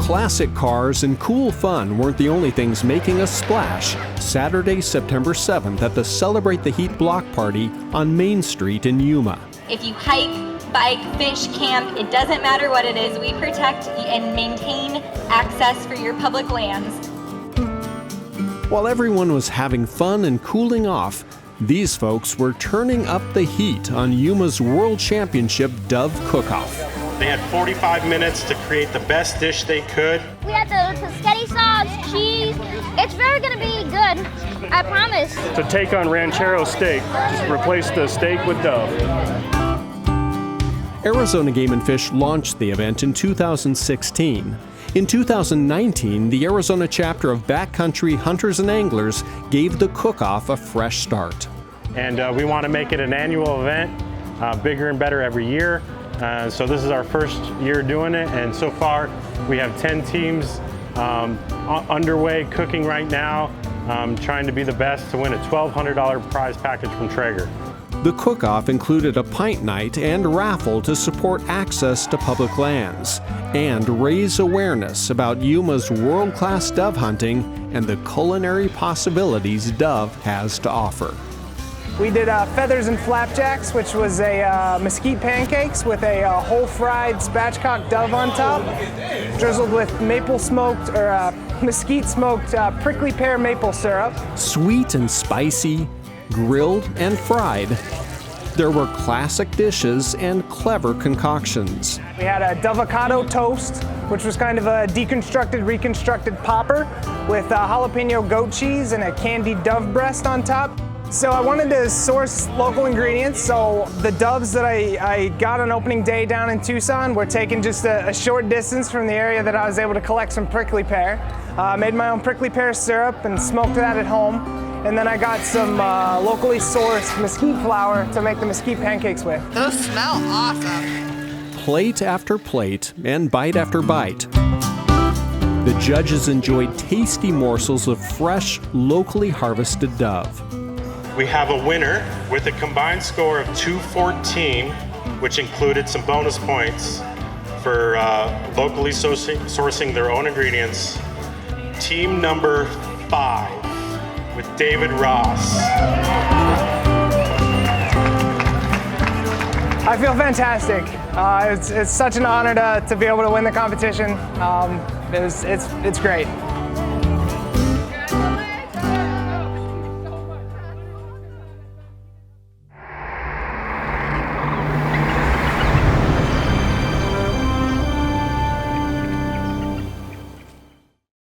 Classic cars and cool fun weren't the only things making a splash Saturday, September 7th at the Celebrate the Heat block party on Main Street in Yuma. If you hike, bike, fish, camp, it doesn't matter what it is, we protect and maintain access for your public lands. While everyone was having fun and cooling off, these folks were turning up the heat on Yuma's World Championship Dove Cook-Off. They had 45 minutes to create the best dish they could. We had the spaghetti sauce, cheese. It's very gonna be good, I promise. To take on ranchero steak, just replace the steak with Dove. Arizona Game & Fish launched the event in 2016. In 2019, the Arizona chapter of Backcountry Hunters and Anglers gave the cook-off a fresh start. And we want to make it an annual event, bigger and better every year. So this is our first year doing it, and so far we have 10 teams underway cooking right now, trying to be the best to win a $1,200 prize package from Traeger. The cook-off included a pint night and raffle to support access to public lands and raise awareness about Yuma's world-class dove hunting and the culinary possibilities Dove has to offer. We did feathers and flapjacks, which was a mesquite pancakes with a whole fried spatchcock dove on top, drizzled with maple smoked or mesquite smoked prickly pear maple syrup. Sweet and spicy, grilled and fried. There were classic dishes and clever concoctions. We had a dovocado toast, which was kind of a deconstructed, reconstructed popper with jalapeno goat cheese and a candied dove breast on top. So I wanted to source local ingredients, so the doves that I got on opening day down in Tucson were taken just a short distance from the area that I was able to collect some prickly pear. Made my own prickly pear syrup and smoked that at home. And then I got some locally sourced mesquite flour to make the mesquite pancakes with. Those smell awesome. Plate after plate and bite after bite. The judges enjoyed tasty morsels of fresh, locally harvested dove. We have a winner with a combined score of 214, which included some bonus points for locally sourcing their own ingredients. Team number 5 with David Ross. I feel fantastic. It's such an honor to be able to win the competition. It's great.